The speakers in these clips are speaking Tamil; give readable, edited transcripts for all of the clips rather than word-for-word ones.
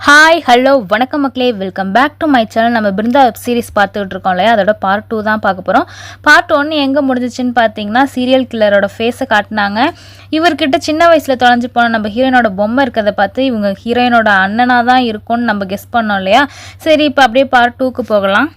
ஹாய் ஹலோ வணக்கம் மக்களே, welcome back to my channel. நம்ம பிருந்தா வெப் சீரிஸ் பார்த்துக்கிட்டு இருக்கோம் இல்லையா, அதோட பார்ட் 2 தான் பார்க்க போகிறோம். பார்ட் 1 எங்கே முடிஞ்சிச்சுன்னு பார்த்தீங்கன்னா, சீரியல் கில்லரோட ஃபேஸை காட்டினாங்க. இவர்கிட்ட சின்ன வயசில் தொலைஞ்சு போன நம்ம ஹீரோயினோட பொம்மை இருக்கிறத பார்த்து இவங்க ஹீரோயினோட அண்ணனாக தான் இருக்கும்னு நம்ம கெஸ் பண்ணோம் இல்லையா. சரி, இப்போ அப்படியே பார்ட் 2க்கு போகலாம்.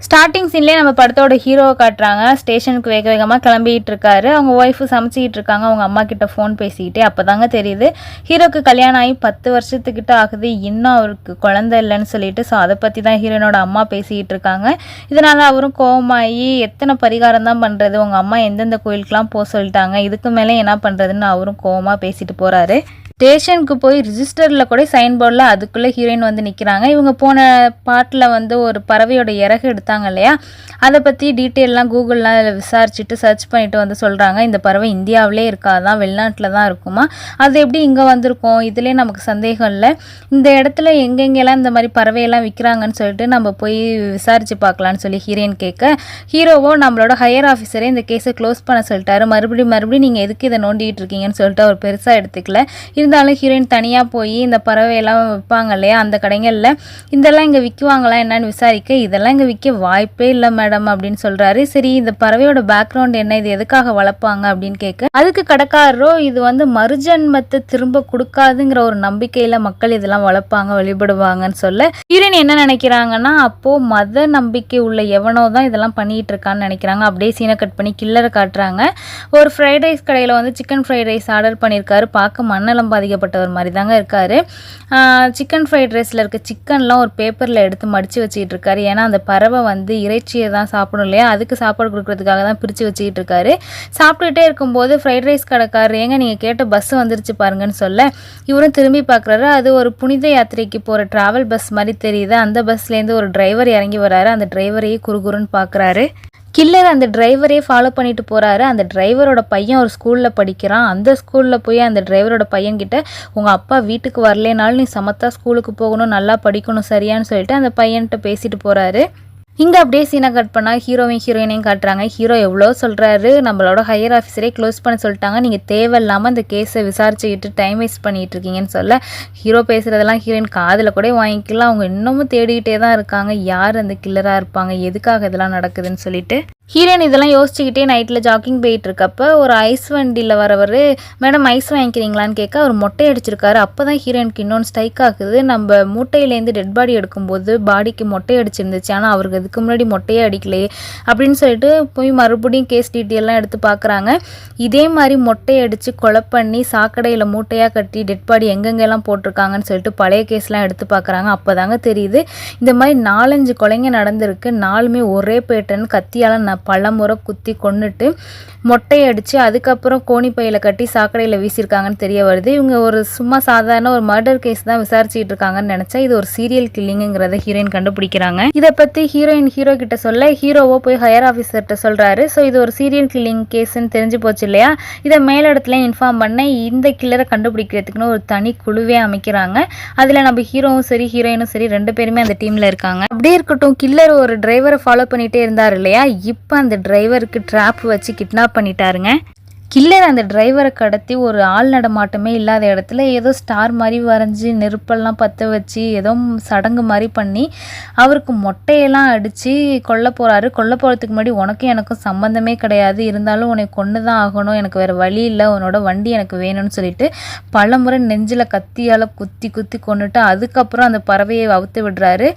ஸ்டார்டிங் சீன்லேயே நம்ம படத்தோட ஹீரோவை காட்டுறாங்க. ஸ்டேஷனுக்கு வேக வேகமாக கிளம்பிட்டு இருக்காரு. அவங்க ஒய்ஃபு சமைச்சிக்கிட்டு இருக்காங்க. அவங்க அம்மா கிட்ட ஃபோன் பேசிக்கிட்டே அப்போ தாங்க தெரியுது ஹீரோக்கு கல்யாணம் ஆகி 10 வருஷத்துக்கிட்ட ஆகுது, இன்னும் அவருக்கு குழந்தை இல்லைன்னு சொல்லிட்டு. ஸோ அதை பற்றி தான் ஹீரோயினோட அம்மா பேசிக்கிட்டு இருக்காங்க. இதனால் அவரும் கோவமாகி எத்தனை பரிகாரம் தான் பண்ணுறது, உங்கள் அம்மா எந்தெந்த கோயிலுக்கெலாம் போக சொல்லிட்டாங்க, இதுக்கு மேலே என்ன பண்ணுறதுன்னு அவரும் கோவமாக பேசிட்டு போகிறாரு. ஸ்டேஷனுக்கு போய் ரிஜிஸ்டரில் கூட சைன் போர்டில் அதுக்குள்ளே ஹீரோயின் வந்து நிற்கிறாங்க. இவங்க போன பாட்டில் வந்து ஒரு பறவையோட இறகு எடுத்தாங்க இல்லையா, அதை பற்றி டீட்டெயிலெலாம் கூகுள்லாம் விசாரிச்சுட்டு சர்ச் பண்ணிட்டு வந்து சொல்கிறாங்க. இந்த பறவை இந்தியாவிலே இருக்காதான், வெளிநாட்டில் தான் இருக்குமா, அது எப்படி இங்கே வந்திருக்கோம், இதுலேயே நமக்கு சந்தேகம் இல்லை. இந்த இடத்துல எங்கெங்கெல்லாம் இந்த மாதிரி பறவையெல்லாம் விற்கிறாங்கன்னு சொல்லிட்டு நம்ம போய் விசாரித்து பார்க்கலான்னு சொல்லி ஹீரோயின் கேட்க, ஹீரோவோ நம்மளோட ஹையர் ஆஃபீஸரே இந்த கேஸை க்ளோஸ் பண்ண சொல்லிட்டாரு. மறுபடியும் நீங்கள் எதுக்கு இதை நோண்டிகிட்டு இருக்கீங்கன்னு சொல்லிட்டு அவர் பெருசாக எடுத்துக்கல. இருந்தாலும் ஹீரோயின் தனியாக போய் இந்த பறவையெல்லாம் விற்பாங்க இல்லையா, அந்த கடைகளில் இதெல்லாம் இங்கே விற்குவாங்களா என்னன்னு விசாரிக்க, இதெல்லாம் இங்கே விற்க வாய்ப்பே இல்லை மேடம் அப்படின்னு சொல்கிறாரு. சரி, இந்த பறவையோட பேக்ரவுண்ட் என்ன, இது எதுக்காக வளர்ப்பாங்க அப்படின்னு கேட்க, அதுக்கு கடைக்காரரோ இது வந்து மறுஜன்மத்தை திரும்ப கொடுக்காதுங்கிற ஒரு நம்பிக்கையில் மக்கள் இதெல்லாம் வளர்ப்பாங்க, வழிபடுவாங்கன்னு சொல்ல, ஹீரோயின் என்ன நினைக்கிறாங்கன்னா, அப்போது மத நம்பிக்கை உள்ள எவனோ தான் இதெல்லாம் பண்ணிகிட்டு இருக்கான்னு நினைக்கிறாங்க. அப்படியே சீனை கட் பண்ணி கில்லரை காட்டுறாங்க. ஒரு ஃப்ரைட் ரைஸ் கடையில் வந்து சிக்கன் ஃப்ரைட் ரைஸ் ஆர்டர் பண்ணியிருக்காரு. பார்க்க மண்ணெல்லாம் பாதிக்கப்பட்டவர் மாதிரி தாங்க இருக்காரு. சிக்கன் ஃப்ரைட் ரைஸில் இருக்க சிக்கன்லாம் ஒரு பேப்பரில் எடுத்து மடித்து வச்சுக்கிட்டு இருக்காரு. ஏன்னா அந்த பறவை வந்து இறைச்சியை தான் சாப்பிடும் இல்லையா, அதுக்கு சாப்பாடு கொடுக்கறதுக்காக தான் பிரித்து வச்சுக்கிட்டு இருக்காரு. சாப்பிட்டுட்டே இருக்கும்போது ஃப்ரைட் ரைஸ் கடைக்காரர், ஏங்க நீங்கள் கேட்ட பஸ் வந்துருச்சு பாருங்கன்னு சொல்ல, இவரும் திரும்பி பார்க்குறாரு. அது ஒரு புனித யாத்திரைக்கு போகிற ட்ராவல் பஸ் மாதிரி தெரியுது. அந்த பஸ்லேருந்து ஒரு டிரைவர் இறங்கி வராரு. அந்த டிரைவரையே குறுகுறுன்னு பார்க்குறாரு. கில்லர் அந்த டிரைவரே ஃபாலோ பண்ணிட்டு போகிறாரு. அந்த டிரைவரோட பையன் ஒரு ஸ்கூலில் படிக்கிறான். அந்த ஸ்கூலில் போய் அந்த டிரைவரோட பையன்கிட்ட, உங்கள் அப்பா வீட்டுக்கு வரலேனாலும் நீ சமத்தா ஸ்கூலுக்கு போகணும், நல்லா படிக்கணும் சரியான்னு சொல்லிட்டு அந்த பையன்கிட்ட பேசிட்டு போகிறாரு. இங்கே அப்படியே சீனை கட் பண்ணால் ஹீரோயினையும் காட்டுறாங்க. ஹீரோ எவ்வளோ சொல்கிறாரு, நம்மளோட ஹையர் ஆஃபீஸரே க்ளோஸ் பண்ண சொல்லிட்டாங்க, நீங்கள் தேவையில்லாமல் இந்த கேஸை விசாரிச்சுக்கிட்டு டைம் வேஸ்ட் பண்ணிகிட்டு இருக்கீங்கன்னு சொல்ல, ஹீரோ பேசுகிறதெல்லாம் ஹீரோயின் காதில் கூட வாங்கிக்கலாம். அவங்க இன்னமும் தேடிக்கிட்டே தான் இருக்காங்க, யார் அந்த கில்லராக இருப்பாங்க, எதுக்காக இதெல்லாம் நடக்குதுன்னு சொல்லிட்டு. ஹீரோயின் இதெல்லாம் யோசிச்சுக்கிட்டே நைட்டில் ஜாக்கிங் போயிட்டு இருக்கப்போ ஒரு ஐஸ் வண்டியில் வரவர், மேடம் ஐஸ் வாங்கிக்கிறீங்களான்னு கேட்க, அவர் மொட்டை அடிச்சிருக்காரு. அப்போ தான் ஹீரோயினுக்கு இன்னொன்று ஸ்ட்ரைக் ஆகுது, நம்ம மூட்டையிலேருந்து டெட் பாடி எடுக்கும்போது பாடிக்கு மொட்டை அடிச்சிருந்துச்சு, ஆனால் அவருக்கு அதுக்கு முன்னாடி மொட்டையே அடிக்கலையே அப்படின்னு சொல்லிட்டு போய் மறுபடியும் கேஸ் டீட்டெயிலாம் எடுத்து பார்க்குறாங்க. இதே மாதிரி மொட்டை அடித்து கொலை பண்ணி சாக்கடையில் மூட்டையாக கட்டி டெட் பாடி எங்கெங்கெல்லாம் போட்டிருக்காங்கன்னு சொல்லிட்டு பழைய கேஸ்லாம் எடுத்து பார்க்குறாங்க. அப்போ தாங்க தெரியுது இந்த மாதிரி 4-5 கொலைங்க நடந்திருக்கு. 4மே ஒரே பேட்டர்ன், கத்தியால் பல முறை குத்தி கொன்னுட்டு மொட்டை அடித்து அதுக்கப்புறம் கோணி பையில் கட்டி சாக்கடையில் வீசியிருக்காங்கன்னு தெரிய வருது. இவங்க ஒரு சும்மா சாதாரண ஒரு மர்டர் கேஸ் தான் விசாரிச்சுட்டு இருக்காங்கன்னு நினச்சா இது ஒரு சீரியல் கில்லிங்கிறத ஹீரோயின் கண்டுபிடிக்கிறாங்க. இதை பற்றி ஹீரோயின் ஹீரோ கிட்ட சொல்ல, ஹீரோவோ போய் ஹையர் ஆஃபீஸர்கிட்ட சொல்கிறாரு. ஸோ இது ஒரு சீரியல் கில்லிங் கேஸ்ன்னு தெரிஞ்சு போச்சு இல்லையா, இதை மேலிடத்துலையும் இன்ஃபார்ம் பண்ண இந்த கில்லரை கண்டுபிடிக்கிறதுக்குன்னு ஒரு தனி குழுவே அமைக்கிறாங்க. அதில் நம்ம ஹீரோவும் சரி ஹீரோயினும் சரி 2 பேருமே அந்த டீமில் இருக்காங்க. அப்படியே இருக்கட்டும், கில்லர் ஒரு டிரைவரை ஃபாலோ பண்ணிகிட்டே இருந்தார் இல்லையா, இப்போ அந்த டிரைவருக்கு ட்ராப் வச்சு கிட்னாப் பண்ணிட்டாருங்க. கில்லர் அந்த டிரைவரை கடத்தி ஒரு ஆள் நடமாட்டமே இல்லாத இடத்துல ஏதோ ஸ்டார் மாதிரி வரைஞ்சி நெருப்பெல்லாம் பற்ற வச்சு ஏதோ சடங்கு மாதிரி பண்ணி அவருக்கு மொட்டையெல்லாம் அடித்து கொல்ல போகிறாரு. கொல்ல போகிறதுக்கு முன்னாடி, உனக்கும் எனக்கும் சம்மந்தமே கிடையாது, இருந்தாலும் உன்னை கொன்று தான் ஆகணும், எனக்கு வேறு வழி இல்லை, உன்னோட வண்டி எனக்கு வேணும்னு சொல்லிட்டு பல முறை நெஞ்சில் கத்தியால் குத்தி குத்தி கொண்டுட்டு அதுக்கப்புறம் அந்த பறவையை அவுத்து விடுறாரு.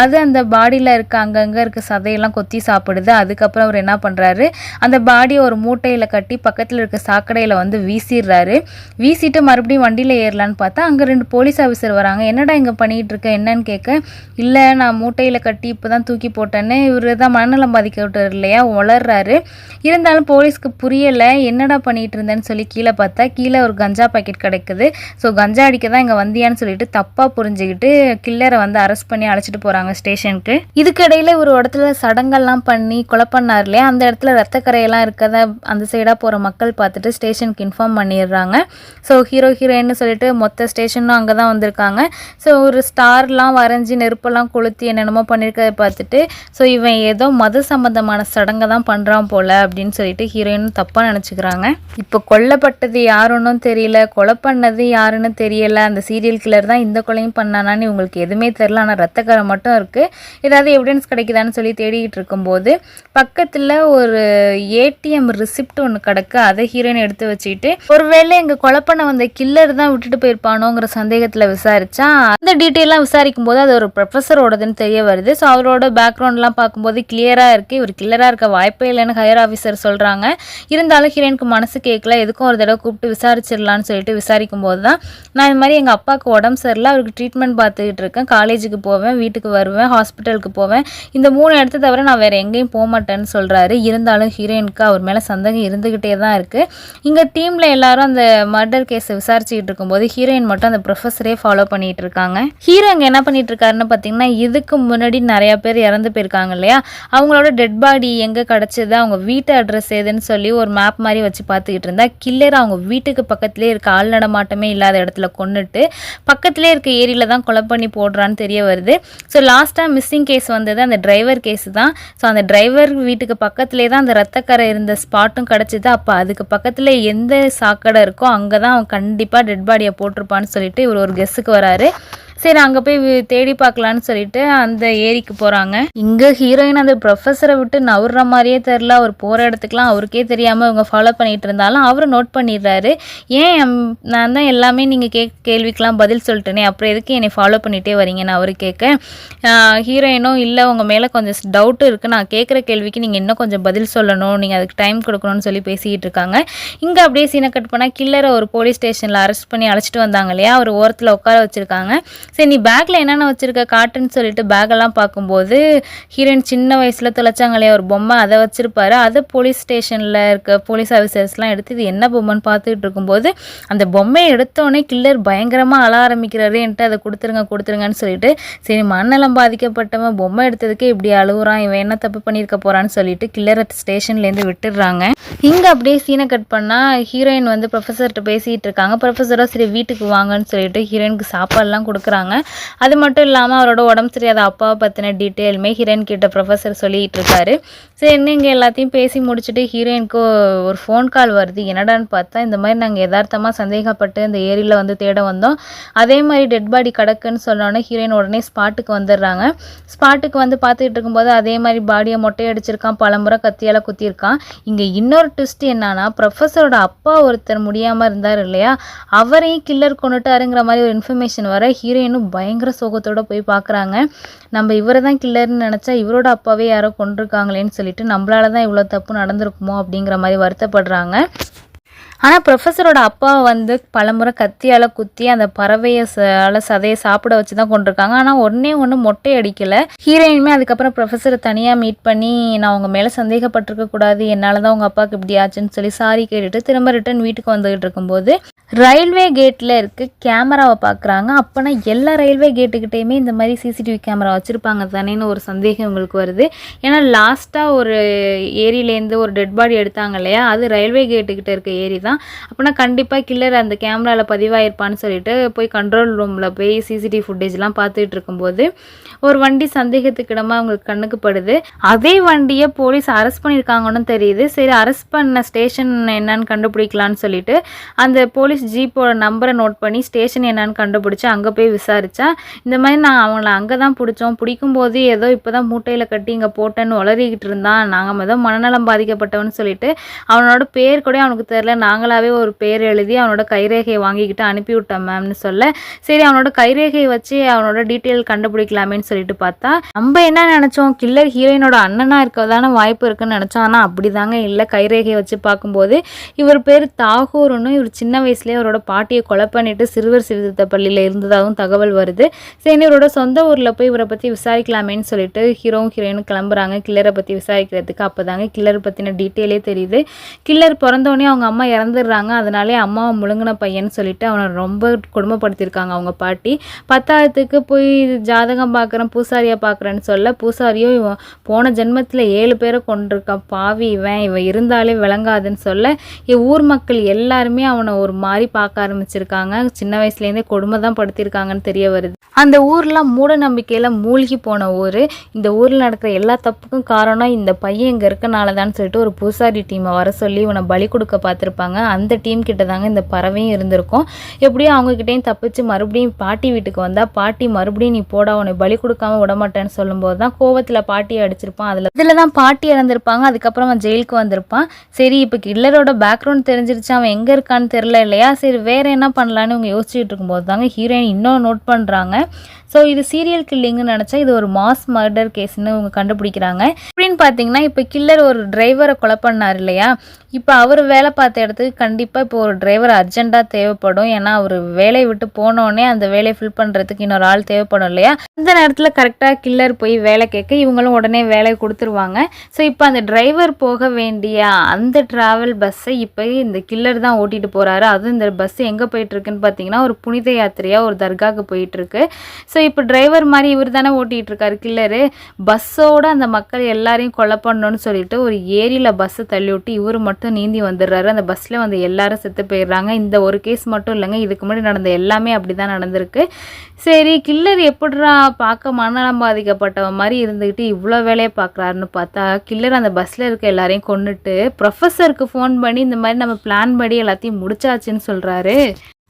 அது அந்த பாடியில் இருக்க அங்கங்கே இருக்க சதையெல்லாம் கொத்தி சாப்பிடுது. அதுக்கப்புறம் அவர் என்ன பண்ணுறாரு, அந்த பாடியை ஒரு மூட்டையில் கட்டி பக்கத்தில் இருக்க சாக்கடையில் வந்து வீசிடுறாரு. வீசிட்டு மறுபடியும் வண்டியில் ஏறலான்னு பார்த்தா அங்கே 2 போலீஸ் ஆஃபீஸர் வராங்க. என்னடா இங்கே பண்ணிகிட்டு இருக்க என்னன்னு கேட்க, இல்லை நான் மூட்டையில் கட்டி இப்போ தான் தூக்கி போட்டேன்னு இவர் தான் மனநலம் பாதிக்கப்பட்டார் இல்லையா வளர்றாரு. இருந்தாலும் போலீஸ்க்கு புரியலை, என்னடா பண்ணிகிட்டு இருந்தேன்னு சொல்லி கீழே பார்த்தா கீழே ஒரு கஞ்சா பாக்கெட் கிடைக்குது. ஸோ கஞ்சா அடிக்க தான் இங்கே வந்தியான்னு சொல்லிட்டு தப்பாக புரிஞ்சுக்கிட்டு கில்லரை வந்து அரெஸ்ட் பண்ணி அழைச்சிட்டு போகிறாங்க ஸ்டேஷனுக்கு. இதுக்கிடையில் ஒரு இடத்துல சடங்கெல்லாம் பண்ணி கொலை பண்ணார் இல்லையா, அந்த இடத்துல ரத்தக்கரையெல்லாம் இருக்கத அந்த சைடாக போகிற மக்கள் டீட்டெயில் பார்த்துட்டு ஸ்டேஷனுக்கு இன்ஃபார்ம் பண்ணிடுறாங்க. ஸோ ஹீரோயின்னு சொல்லிட்டு மொத்த ஸ்டேஷனும் அங்கே தான் வந்திருக்காங்க. ஸோ ஒரு ஸ்டார்லாம் வரைஞ்சி நெருப்பெல்லாம் கொளுத்தி என்னென்னமோ பண்ணியிருக்கிறத பார்த்துட்டு ஸோ இவன் ஏதோ மது சம்பந்தமான சடங்கை தான் பண்ணுறான் போல் அப்படின்னு சொல்லிட்டு ஹீரோயின் தப்பாக நினச்சிக்கிறாங்க. இப்போ கொல்லப்பட்டது யாருன்னு தெரியல, கொலை பண்ணது யாருன்னு தெரியல, அந்த சீரியல் கில்லர் தான் இந்த கொலையும் பண்ணானான்னு இவங்களுக்கு எதுவுமே தெரில. ஆனால் ரத்தக்கரை மட்டும் இருக்குது. ஏதாவது எவிடன்ஸ் கிடைக்குதான்னு சொல்லி தேடிக்கிட்டு இருக்கும்போது பக்கத்தில் ஒரு ஏடிஎம் ரிசிப்ட் ஒன்று கிடக்கு. அதை ஹீரோயின் எடுத்து வச்சுக்கிட்டு ஒருவேளை எங்கள் கொலை பண்ண வந்த கில்லர் தான் விட்டுட்டு போயிருப்பானோங்கிற சந்தேகத்தில் விசாரிச்சா அந்த டீட்டெயிலாம் விசாரிக்கும் போது அது ஒரு ப்ரொஃபஸரோடதுன்னு தெரிய வருது. ஸோ அவரோட பேக்ரவுண்ட்லாம் பார்க்கும்போது கிளியராக இருக்குது, இவர் கில்லராக இருக்க வாய்ப்பே இல்லைன்னு ஹையர் ஆஃபீஸர் சொல்கிறாங்க. இருந்தாலும் ஹீரோயினுக்கு மனசு கேட்கல, எதுக்கும் ஒரு தடவை கூப்பிட்டு விசாரிச்சிடலான்னு சொல்லிட்டு விசாரிக்கும் போது தான் நான் இது மாதிரி எங்கள் அப்பாவுக்கு உடம்பு சரியில்லை, அவருக்கு ட்ரீட்மெண்ட் பார்த்துக்கிட்டு இருக்கேன், காலேஜுக்கு போவேன், வீட்டுக்கு வருவேன், ஹாஸ்பிட்டலுக்கு போவேன், இந்த 3 இடத்த தவிர நான் வேறு எங்கேயும் போக மாட்டேன்னு சொல்கிறாரு. இருந்தாலும் ஹீரோயினுக்கு அவர் மேலே சந்தேகம் இருந்துக்கிட்டே தான் இருக்குது. இங்கே டீமில் எல்லாரும் அந்த மர்டர் கேஸை விசாரிச்சுக்கிட்டு இருக்கும்போது ஹீரோயின் மட்டும் அந்த ப்ரொஃபஸரே ஃபாலோ பண்ணிகிட்டு இருக்காங்க. ஹீரோ இங்கே என்ன பண்ணிட்டு இருக்காருன்னு பார்த்தீங்கன்னா, இதுக்கு முன்னாடி நிறையா பேர் இறந்து போயிருக்காங்க இல்லையா, அவங்களோட டெட் பாடி எங்கே கிடச்சிது, அவங்க வீட்டு அட்ரஸ் எதுன்னு சொல்லி ஒரு மேப் மாதிரி வச்சு பார்த்துக்கிட்டு இருந்தா கில்லர் அவங்க வீட்டுக்கு பக்கத்துலேயே இருக்க ஆள் நடமாட்டமே இல்லாத இடத்துல கொண்டுட்டு பக்கத்துலேயே இருக்க ஏரியில் தான் கொலை பண்ணி போடுறான்னு தெரிய வருது. ஸோ லாஸ்ட்டாக மிஸ்ஸிங் கேஸ் வந்தது அந்த டிரைவர் கேஸு தான். ஸோ அந்த டிரைவர் வீட்டுக்கு பக்கத்துலேயே தான் அந்த ரத்தக்கரை இருந்த ஸ்பாட்டும் கிடச்சிது. அப்போ அதுக்கு பக்கத்தில் எந்த சாக்கடை இருக்கோ அங்கே தான் அவன் கண்டிப்பாக டெட் பாடியை போட்டிருப்பான்னு சொல்லிட்டு இவர் ஒரு கெஸ்ஸுக்கு வராரு. சரி அங்கே போய் தேடி பார்க்கலான்னு சொல்லிட்டு அந்த ஏரிக்கு போகிறாங்க. இங்கே ஹீரோயின் அந்த ப்ரொஃபஸரை விட்டு நவுற மாதிரியே தெரில, அவர் போகிற இடத்துக்குலாம் அவருக்கே தெரியாமல் இவங்க ஃபாலோ பண்ணிகிட்டு இருந்தாலும் அவர் நோட் பண்ணிடுறாரு. ஏன் நான் தான் எல்லாமே நீங்கள் கேள்விக்கெலாம் பதில் சொல்லிட்டேனே, அப்புறம் எதுக்கு என்னை ஃபாலோ பண்ணிகிட்டே வரீங்கன்னு அவர் கேட்க ஹீரோயினும் இல்லை உங்கள் மேலே கொஞ்சம் டவுட்டு இருக்குது, நான் கேட்குற கேள்விக்கு நீங்கள் இன்னும் கொஞ்சம் பதில் சொல்லணும், நீங்கள் அதுக்கு டைம் கொடுக்கணும்னு சொல்லி பேசிக்கிட்டு இருக்காங்க. இங்கே அப்படியே சீனை கட் பண்ணால் கில்லரை ஒரு போலீஸ் ஸ்டேஷனில் அரெஸ்ட் பண்ணி அழைச்சிட்டு வந்தாங்க இல்லையா, அவர் ஓரத்தில் உட்கார வச்சுருக்காங்க. சரி நீ பேக்கில் என்னென்ன வச்சுருக்க காட்டுன்னு சொல்லிட்டு பேக்கெல்லாம் பார்க்கும்போது ஹீரோயின் சின்ன வயசில் தொலைச்சாங்க இல்லையா ஒரு பொம்மை, அதை வச்சுருப்பாரு. அதை போலீஸ் ஸ்டேஷனில் இருக்க போலீஸ் ஆஃபீஸர்ஸ்லாம் எடுத்து இது என்ன பொம்மைன்னு பார்த்துக்கிட்டு இருக்கும்போது அந்த பொம்மையை எடுத்தோடனே கில்லர் பயங்கரமாக அழ ஆரம்பிக்கிறாரு. என்கிட்ட அதை கொடுத்துருங்கன்னு சொல்லிட்டு சரி மண்ணெல்லாம் பாதிக்கப்பட்டவன் பொம்மை எடுத்ததுக்கே இப்படி அழுகுறான், இவன் என்ன தப்பு பண்ணியிருக்க போகிறான்னு சொல்லிட்டு கில்லரை ஸ்டேஷன்லேருந்து விட்டுடுறாங்க. இங்கே அப்படியே சீனை கட் பண்ணால் ஹீரோயின் வந்து ப்ரொஃபஸர்கிட்ட பேசிகிட்டு இருக்காங்க. ப்ரொஃபஸரோ சரி வீட்டுக்கு வாங்கன்னு சொல்லிட்டு ஹீரோயினுக்கு சாப்பாடுலாம் கொடுக்குறாங்க. அது மட்டும் இல்லாமல் அவரோட உடம்பு சரியாத அப்பாவை பற்றின டீட்டெயிலுமே ஹீரோயின் கிட்ட ப்ரொஃபஸர் சொல்லிகிட்டு இருக்காரு. சரி இங்கே எல்லாத்தையும் பேசி முடிச்சுட்டு ஹீரோயினுக்கு ஒரு ஃபோன் கால் வருது. என்னடான்னு பார்த்தா இந்த மாதிரி நாங்கள் யதார்த்தமாக சந்தேகப்பட்டு இந்த ஏரியில் வந்து தேட வந்தோம், அதே மாதிரி டெட் பாடி கிடக்குன்னு சொன்னோன்னே ஹீரோயின் உடனே ஸ்பாட்டுக்கு வந்துடுறாங்க. ஸ்பாட்டுக்கு வந்து பார்த்துக்கிட்டு இருக்கும்போது அதே மாதிரி பாடியை மொட்டை அடிச்சிருக்கான், பலமுறை கத்தியால் குத்திருக்கான். இங்கே இன்னொரு ட்விஸ்ட் என்னன்னா ப்ரொஃபஸரோட அப்பா ஒருத்தர் முடியாமல் இருந்தார் இல்லையா, அவரையும் கில்லர் கொண்டுட்டாருங்கிற மாதிரி ஒரு இன்ஃபர்மேஷன் வர ஹீரோயினும் பயங்கர சோகத்தோடு போய் பார்க்குறாங்க. நம்ம இவரை தான் கில்லர்னு நினச்சா இவரோட அப்பாவே யாரோ கொண்டிருக்காங்களேன்னு சொல்லிட்டு நம்மளால தான் இவ்வளோ தப்பு நடந்திருக்குமோ அப்படிங்கிற மாதிரி வருத்தப்படுறாங்க. ஆனால் ப்ரொஃபஸரோட அப்பாவை வந்து பலமுறை கத்தியால் குத்தி அந்த பறவையை சதையை சாப்பிட வச்சு தான் கொண்டிருக்காங்க. ஆனால் ஒன்று மொட்டை அடிக்கலை. ஹீரோயினுமே அதுக்கப்புறம் ப்ரொஃபஸரை தனியாக மீட் பண்ணி நான் உங்கள் மேலே சந்தேகப்பட்டிருக்க கூடாது, என்னால் தான் உங்கள் அப்பாவுக்கு இப்படி ஆச்சுன்னு சொல்லி சாரி கேட்டுட்டு திரும்ப ரிட்டன் வீட்டுக்கு வந்துகிட்டு இருக்கும்போது ரயில்வே கேட்டில் இருக்க கேமராவை பார்க்குறாங்க. அப்போனா எல்லா ரயில்வே கேட்டுக்கிட்டேயுமே இந்த மாதிரி சிசிடிவி கேமரா வச்சுருப்பாங்க தானேன்னு ஒரு சந்தேகம் உங்களுக்கு வருது. ஏன்னா லாஸ்ட்டாக ஒரு ஏரியிலேருந்து ஒரு டெட் பாடி எடுத்தாங்க இல்லையா, அது ரயில்வே கேட்டுக்கிட்ட இருக்க ஏரி தான். அப்போனா கண்டிப்பாக கில்லர் அந்த கேமராவில் பதிவாயிருப்பான்னு சொல்லிட்டு போய் கண்ட்ரோல் ரூமில் போய் சிசிடிவி ஃபுட்டேஜ்லாம் பார்த்துட்டு இருக்கும்போது ஒரு வண்டி சந்தேகத்துக்கு இடமா அவங்களுக்கு கண்ணுக்கு படுது. அதே வண்டியை போலீஸ் அரெஸ்ட் பண்ணியிருக்காங்கன்னு தெரியுது. சரி அரெஸ்ட் பண்ண ஸ்டேஷன் என்னன்னு கண்டுபிடிக்கலான்னு சொல்லிட்டு அந்த போலீஸ் ஜீப்போட நம்பரை நோட் பண்ணி ஸ்டேஷன் என்னன்னு கண்டுபிடிச்சி அங்கே போய் விசாரித்தா இந்த மாதிரி நான் அவங்கள அங்கே தான் பிடிச்சோம், பிடிக்கும்போது ஏதோ இப்போ தான் மூட்டையில் கட்டி இங்கே போட்டேன்னு உளறிக்கிட்டு இருந்தான், நாங்கள் ஏதோ மனநலம் பாதிக்கப்பட்டவன்னு சொல்லிட்டு அவனோட பேர் கூட அவனுக்கு தெரில, நாங்களாவே ஒரு பேர் எழுதி அவனோட கைரேகையை வாங்கிக்கிட்டு அனுப்பிவிட்டோம் மேம்னு சொல்ல சரி அவனோட கைரேகையை வச்சு அவனோட டீட்டெயில் கண்டுபிடிக்கலாமேன்னு சொல்லிட்டு பார்த்தா நம்ம என்ன நினச்சோம், கில்லர் ஹீரோயினோட அண்ணனாக இருக்கதான வாய்ப்பு இருக்குன்னு நினச்சோம். ஆனால் அப்படி தாங்க இல்லை. கைரேகையை வச்சு பார்க்கும்போது இவர் பேர் தாகூர்னு, இவர் சின்ன வயசுலேயே அவரோட பாட்டியை கொலை பண்ணிட்டு சிறுவர் சீர்திருத்த பள்ளியில் இருந்ததாகவும் தகவல் வருது. சரி இவரோட சொந்த ஊரில் போய் இவரை பற்றி விசாரிக்கலாமேன்னு சொல்லிட்டு ஹீரோயினும் கிளம்புறாங்க கில்லரை பற்றி விசாரிக்கிறதுக்கு. அப்போ தாங்க கில்லர் பற்றின டீட்டெயிலே தெரியுது. கில்லர் பிறந்தோடனே அவங்க அம்மா இறந்துடுறாங்க. அதனாலே அம்மாவை முழுங்கின பையன்னு சொல்லிட்டு அவனை ரொம்ப கொடுமைப்படுத்தியிருக்காங்க அவங்க பாட்டி. 10ஆவதுக்கு போய் ஜாதகம் பார்க்குறேன், பூசாரியை பார்க்குறேன்னு சொல்ல, பூசாரியும் இவன் போன ஜென்மத்தில் 7 பேரை கொண்டிருக்கான், பாவி இவன் இருந்தாலே விளங்காதுன்னு சொல்ல, ஊர் மக்கள் எல்லாருமே அவனை ஒரு மாதிரி பார்க்க ஆரம்பிச்சிருக்காங்க. சின்ன வயசுலேருந்தே கொடுமை தான் படுத்தியிருக்காங்கன்னு தெரிய வருது. அந்த ஊர்லாம் மூட நம்பிக்கையில் மூழ்கி போன ஊர். இந்த ஊரில் நடக்கிற எல்லா தப்புக்கும் காரணம் இந்த பையன் இங்கே இருக்கனால தான் சொல்லிட்டு ஒரு பூசாரி டீமை வர சொல்லி இவனை பலி கொடுக்க பார்த்துருப்பாங்க. அந்த டீம் கிட்ட தாங்க இந்த பறவையும் இருந்திருக்கும். எப்படியும் அவங்கக்கிட்டையும் தப்பிச்சு மறுபடியும் பாட்டி வீட்டுக்கு வந்தால் பாட்டி மறுபடியும் நீ போட உன்னை பலி கொடுக்காம விடமாட்டேன்னு சொல்லும்போது தான் கோவத்தில் பாட்டியை அடிச்சிருப்பான். இதில் தான் பாட்டி இறந்துருப்பாங்க. அதுக்கப்புறம் அவன் ஜெயிலுக்கு வந்திருப்பான். சரி, இப்போ கில்லரோட பேக்ரவுண்ட் தெரிஞ்சிருச்சு, அவன் எங்கே இருக்கான்னு தெரில இல்லையா? சரி, வேறு என்ன பண்ணலான்னு இவங்க யோசிச்சுட்டு இருக்கும்போது தாங்க ஹீரோயின் இன்னும் நோட் பண்ணுறாங்க. ஸோ இது சீரியல் கில்லிங்னு நினச்சா இது ஒரு மாஸ் மர்டர் கேஸ்ன்னு இவங்க கண்டுபிடிக்கிறாங்க. எப்படின்னு பார்த்தீங்கன்னா, இப்போ கில்லர் ஒரு டிரைவரை கொலை பண்ணார் இல்லையா? இப்போ அவர் வேலை பார்த்த இடத்துக்கு கண்டிப்பாக இப்போ ஒரு டிரைவர் அர்ஜென்ட்டாக தேவைப்படும். ஏன்னா அவர் வேலையை விட்டு போனோடனே அந்த வேலையை ஃபில் பண்ணுறதுக்கு இன்னொரு ஆள் தேவைப்படும் இல்லையா? அந்த நேரத்தில் கரெக்டாக கில்லர் போய் வேலை கேட்க இவங்களும் உடனே வேலையை கொடுத்துருவாங்க. ஸோ இப்போ அந்த டிரைவர் போக வேண்டிய அந்த ட்ராவல் பஸ்ஸை இப்போ இந்த கில்லர் தான் ஓட்டிகிட்டு போகிறாரு. அதுவும் இந்த பஸ் எங்கே போயிட்டுருக்குன்னு பார்த்தீங்கன்னா, ஒரு புனித யாத்திரையாக ஒரு தர்காவுக்கு போயிட்டுருக்கு. ஸோ இப்போ டிரைவர் மாதிரி இவர் தானே ஓட்டிகிட்டு இருக்காரு கில்லரு. பஸ்ஸோடு அந்த மக்கள் எல்லாரையும் கொலை பண்ணணும்னு சொல்லிட்டு ஒரு ஏரியில் பஸ்ஸை தள்ளி விட்டு இவர் மட்டும் நீந்தி வந்துடுறாரு. அந்த பஸ்ஸில் வந்து எல்லாரும் செத்து போயிடுறாங்க. இந்த ஒரு கேஸ் மட்டும் இல்லைங்க, இதுக்கு முன்னாடி நடந்த எல்லாமே அப்படி தான் நடந்திருக்கு. சரி, கில்லர் எப்படிரா பார்க்க மனநலம் பாதிக்கப்பட்டவன் மாதிரி இருந்துக்கிட்டு இவ்வளோ வேலையை பார்க்குறாருன்னு பார்த்தா, கில்லர் அந்த பஸ்ஸில் இருக்க எல்லாரையும் கொண்டுட்டு ப்ரொஃபஸருக்கு ஃபோன் பண்ணி இந்த மாதிரி நம்ம பிளான் படி எல்லாத்தையும் முடிச்சாச்சுன்னு சொல்கிறாரு.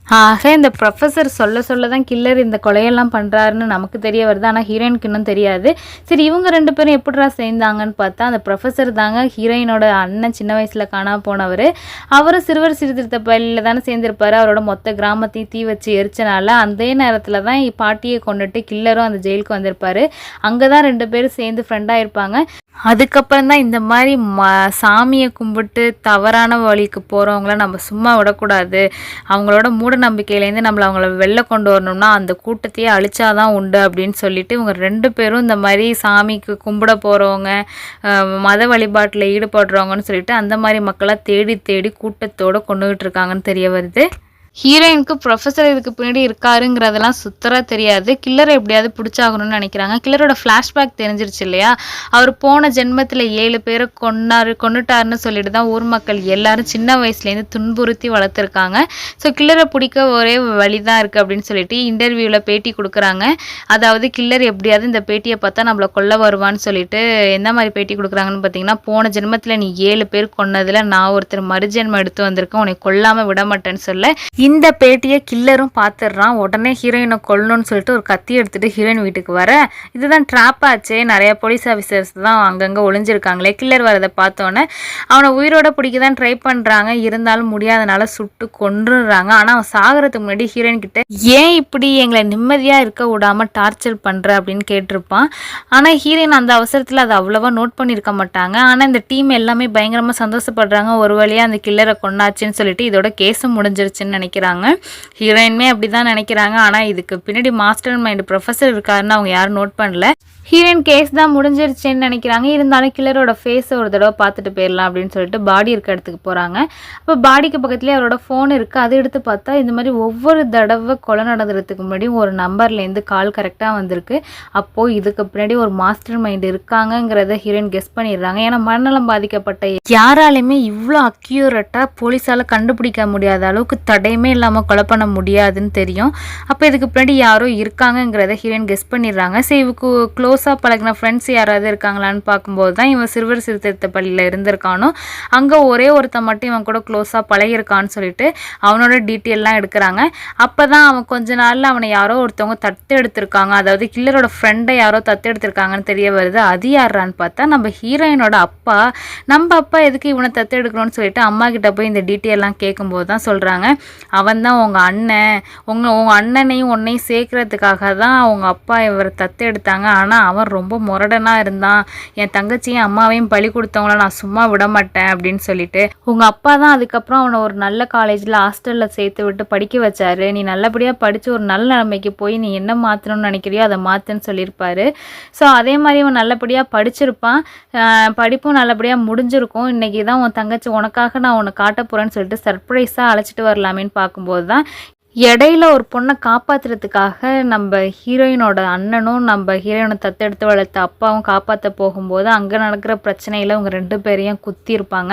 ஆக இந்த ப்ரொஃபஸர் சொல்ல தான் கில்லர் இந்த கொலையெல்லாம் பண்ணுறாருன்னு நமக்கு தெரிய வருது. ஆனால் ஹீரோயினுக்கு இன்னும் தெரியாது. சரி, இவங்க 2 பேரும் எப்படிரா சேர்ந்தாங்கன்னு பார்த்தா, அந்த ப்ரொஃபஸர் தாங்க ஹீரோயினோட அண்ணன், சின்ன வயசில் காணாமல் போனவர். அவரும் சிறுவர் சீர்திருத்த பள்ளியில் தானே சேர்ந்திருப்பார். அவரோட மொத்த கிராமத்தையும் தீ வச்சு எரிச்சனால அதே நேரத்தில் தான் பாட்டியை கொண்டுட்டு கில்லரும் அந்த ஜெயிலுக்கு வந்திருப்பார். அங்கே தான் 2 பேரும் சேர்ந்து ஃப்ரெண்டாக இருப்பாங்க. அதுக்கப்புறம் தான் இந்த மாதிரி சாமியை கும்பிட்டு தவறான வழிக்கு போகிறவங்கள நம்ம சும்மா விடக்கூடாது, அவங்களோட மூட நம்பிக்கையிலேருந்து அவங்கள வெளில கொண்டு வரணும்னா அந்த கூட்டத்தையே அழிச்சாதான் உண்டு அப்படின்னு சொல்லிட்டு இவங்க 2 பேரும் இந்த மாதிரி சாமிக்கு கும்பிட போகிறவங்க, மத வழிபாட்டில் ஈடுபடுறவங்கன்னு சொல்லிட்டு அந்த மாதிரி மக்களை தேடி தேடி கூட்டத்தோடு கொண்டுகிட்டு இருக்காங்கன்னு தெரிய வருது. ஹீரோயினுக்கு ப்ரொஃபஸர் இதுக்கு பின்னாடி இருக்காருங்கிறதெல்லாம் சுத்தராக தெரியாது. கில்லரை எப்படியாவது பிடிச்சாகணும்னு நினைக்கிறாங்க. கில்லரோட ஃப்ளாஷ்பேக் தெரிஞ்சிருச்சு இல்லையா? அவர் போன ஜென்மத்தில் 7 பேரை கொண்டுட்டாருன்னு சொல்லிட்டு தான் ஊர் மக்கள் எல்லாரும் சின்ன வயசுலேருந்து துன்புறுத்தி வளர்த்துருக்காங்க. ஸோ கில்லரை பிடிக்க ஒரே வழி தான் இருக்குது அப்படின்னு சொல்லிட்டு இன்டர்வியூவில் பேட்டி கொடுக்குறாங்க. அதாவது கில்லர் எப்படியாவது இந்த பேட்டியை பார்த்தா நம்மளை கொல்ல வருவான்னு சொல்லிட்டு எந்த மாதிரி பேட்டி கொடுக்குறாங்கன்னு பார்த்தீங்கன்னா, போன ஜென்மத்தில் நீ 7 பேர் கொன்னதில் நான் ஒருத்தர் மறுஜென்மம் எடுத்து வந்திருக்கேன், உன்னை கொல்லாமல் விட மாட்டேன்னு சொல்ல இந்த பேட்டியை கில்லரும் பார்த்துடுறான். உடனே ஹீரோயினை கொல்லணும்னு சொல்லிட்டு ஒரு கத்தி எடுத்துகிட்டு ஹீரோயின் வீட்டுக்கு வர, இதுதான் ட்ராப் ஆச்சே, நிறைய போலீஸ் ஆஃபீஸர்ஸ் தான் அங்கங்கே ஒளிஞ்சிருக்காங்களே. கில்லர் வரதை பார்த்தோன்னே அவனை உயிரோட பிடிக்க தான் ட்ரை பண்ணுறாங்க. இருந்தாலும் முடியாதனால சுட்டு கொன்றுறாங்க. ஆனால் அவன் சாகிறதுக்கு முன்னாடி ஹீரோயின் கிட்ட ஏன் இப்படி எங்களை நிம்மதியாக இருக்க விடாமல் டார்ச்சர் பண்ணுற அப்படின்னு கேட்டிருப்பான். ஆனால் ஹீரோயின் அந்த அவசரத்தில் அதை அவ்வளோவா நோட் பண்ணியிருக்க மாட்டாங்க. ஆனால் இந்த டீம் எல்லாமே பயங்கரமாக சந்தோஷப்படுறாங்க, ஒரு வழியாக அந்த கில்லரை கொண்டாச்சுன்னு சொல்லிட்டு இதோட கேஸும் முடிஞ்சிருச்சுன்னு நினைக்கிறாங்க. ஹீரோயின்மே அப்படிதான் நினைக்கிறாங்க. ஆனால் இதுக்கு பின்னாடி மாஸ்டர் மைண்ட் ப்ரொஃபஸர் இருக்காருன்னு அவங்க யாரும் நோட் பண்ணல. ஹீரோயின் கேஸ் தான் முடிஞ்சிருச்சுன்னு நினைக்கிறாங்க. இருந்தாலும் கில்லரோட ஃபேஸை ஒரு தடவை பார்த்துட்டு போயிடலாம் அப்படின்னு சொல்லிட்டு பாடி இருக்க இடத்துக்கு போகிறாங்க. அப்போ பாடிக்கு பக்கத்துலேயே அவரோட ஃபோன் இருக்குது. அதை எடுத்து பார்த்தா இந்த மாதிரி ஒவ்வொரு தடவை கொலை நடந்துறதுக்கு முன்னாடி ஒரு நம்பர்லேருந்து கால் கரெக்டாக வந்திருக்கு. அப்போது இதுக்கு பின்னாடி ஒரு மாஸ்டர் மைண்ட் இருக்காங்கங்கிறத ஹீரோயின் கெஸ் பண்ணிடுறாங்க. ஏன்னா மனநலம் பாதிக்கப்பட்ட யாராலையுமே இவ்வளோ அக்யூரேட்டாக போலீஸால் கண்டுபிடிக்க முடியாத அளவுக்கு தடையுமே இல்லாமல் கொலை பண்ண முடியாதுன்னு தெரியும். அப்போ இதுக்கு பின்னாடி யாரோ இருக்காங்கங்கிறத ஹீரோயின் கெஸ் பண்ணிடுறாங்க. சரி, இவக்கு க்ளோஸாக பழகின ஃப்ரெண்ட்ஸ் யாராவது இருக்காங்களான்னு பார்க்கும்போது தான் இவன் சிறுவர் சீர்திருத்த பள்ளியில் இருந்திருக்கானோ, அங்கே ஒரே ஒருத்தன் மட்டும் இவன் கூட க்ளோஸாக பழகிருக்கான்னு சொல்லிட்டு அவனோட டீட்டெயிலெலாம் எடுக்கிறாங்க. அப்போ தான் அவன் கொஞ்ச நாளில் அவனை யாரோ ஒருத்தவங்க தத்து எடுத்திருக்காங்க, அதாவது கில்லரோட ஃப்ரெண்டை யாரோ தத்து எடுத்திருக்காங்கன்னு தெரிய வருது. அது யாரான்னு பார்த்தா நம்ம ஹீரோயினோட அப்பா. நம்ம அப்பா எதுக்கு இவனை தத்து எடுக்கணும்னு சொல்லிட்டு அம்மா கிட்ட போய் இந்த டீட்டெயிலெலாம் கேட்கும்போது தான் சொல்கிறாங்க, அவன் தான் உங்கள் அண்ணன், உங்கள் அண்ணனையும் உன்னையும் சேர்க்கறதுக்காக தான் அவங்க அப்பா இவரை தத்து எடுத்தாங்க. ஆனால் அவன் ரொம்ப முரடனாக இருந்தான். என் தங்கச்சியும் அம்மாவையும் பலி கொடுத்தவங்கள நான் சும்மா விட மாட்டேன் அப்படின்னு சொல்லிட்டு உங்கள் அப்பா தான் அதுக்கப்புறம் அவனை ஒரு நல்ல காலேஜில் ஹாஸ்டலில் சேர்த்து விட்டு படிக்க வச்சாரு. நீ நல்லபடியாக படித்து ஒரு நல்ல நிலைமைக்கு போய் நீ என்ன மாற்றணும்னு நினைக்கிறியோ அதை மாற்றுன்னு சொல்லியிருப்பாரு. ஸோ அதே மாதிரி அவன் நல்லபடியாக படிச்சிருப்பான். படிப்பும் நல்லபடியாக முடிஞ்சிருக்கும். இன்றைக்கி தான் உன் தங்கச்சி உனக்காக நான் உன்னை காட்ட போகிறேன்னு சொல்லிட்டு சர்ப்ரைஸாக அழைச்சிட்டு வரலாமேன்னு பார்க்கும்போது தான் இடையில ஒரு பொண்ணை காப்பாற்றுறதுக்காக நம்ம ஹீரோயினோட அண்ணனும் நம்ம ஹீரோயினை தத்தெடுத்து வளர்த்த அப்பாவும் காப்பாற்ற போகும்போது அங்கே நடக்கிற பிரச்சனையில் அவங்க 2 பேரையும் குத்திருப்பாங்க.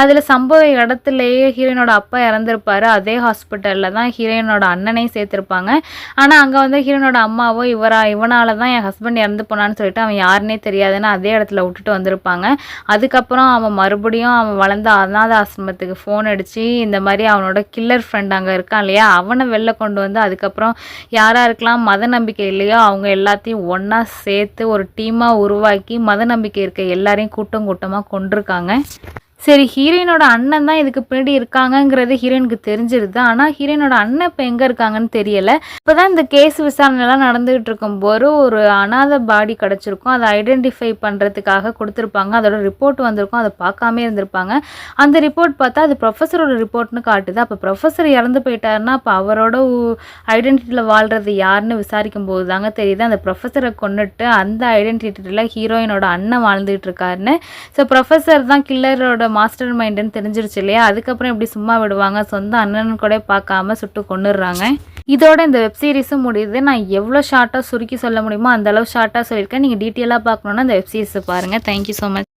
அதில் சம்பவ இடத்துலையே ஹீரோயினோட அப்பா இறந்துருப்பார். அதே ஹாஸ்பிட்டலில் தான் ஹீரோயினோட அண்ணனையும் சேர்த்துருப்பாங்க. ஆனால் அங்கே வந்து ஹீரோயினோட அம்மாவோ இவனால் தான் என் ஹஸ்பண்ட் இறந்து போனான்னு சொல்லிட்டு அவன் யாருன்னே தெரியாதுன்னு அதே இடத்துல விட்டுட்டு வந்திருப்பாங்க. அதுக்கப்புறம் அவன் மறுபடியும் அவன் வளர்ந்த அநாத ஆசிரமத்துக்கு ஃபோன் அடித்து இந்த மாதிரி அவனோட கில்லர் ஃப்ரெண்ட் அங்கே இருக்கான் இல்லையா, அவனை வெளில கொண்டு வந்து அதுக்கப்புறம் யாராருக்கெல்லாம் மத நம்பிக்கை இல்லையோ அவங்க எல்லாத்தையும் ஒன்றா சேர்த்து ஒரு டீமாக உருவாக்கி மத நம்பிக்கை இருக்க எல்லாரையும் கூட்டமாக கொண்டிருக்காங்க. சரி, ஹீரோயினோட அண்ணன் தான் இதுக்கு பின்னாடி இருக்காங்கங்கிறது ஹீரோயினுக்கு தெரிஞ்சிருது. ஆனால் ஹீரோயினோட அண்ணன் இப்போ எங்கே இருக்காங்கன்னு தெரியலை. இப்போ தான் இந்த கேஸ் விசாரணைலாம் நடந்துகிட்டு இருக்கும்போது ஒரு அனாதை பாடி கிடச்சிருக்கும். அதை ஐடென்டிஃபை பண்ணுறதுக்காக கொடுத்துருப்பாங்க. அதோட ரிப்போர்ட் வந்திருக்கும். அதை பார்க்காமே இருந்திருப்பாங்க. அந்த ரிப்போர்ட் பார்த்தா அது ப்ரொஃபஸரோட ரிப்போர்ட்னு காட்டுது. அப்போ ப்ரொஃபஸர் இறந்து போயிட்டாருன்னா அப்போ அவரோட ஐடென்டிட்டியில் வாழ்கிறது யாருன்னு விசாரிக்கும் போது தாங்க தெரியுது அந்த ப்ரொஃபஸரை கொண்டுட்டு அந்த ஐடென்டிட்டியில் ஹீரோயினோட அண்ணன் வாழ்ந்துகிட்டு இருக்காருன்னு. ஸோ ப்ரொஃபஸர் தான் கில்லரோட மாஸ்டர் மைண்டுன்னு தெரிஞ்சிருச்சு இல்லையா. அதுக்கப்புறம் எப்படி சும்மா விடுவாங்க, சொந்த அண்ணன் கூட பார்க்காம சுட்டு கொண்டுடுறாங்க. இதோட இந்த வெப் சீரிஸும் முடியுது. நான் எவ்வளோ ஷார்ட்டாக சுருக்கி சொல்ல முடியுமோ அந்த அளவு ஷார்ட்டாக சொல்லியிருக்கேன். நீங்கள் டீட்டெயிலாக பார்க்கணுன்னா இந்த வெப் சீரிஸை பாருங்கள். Thank you so much.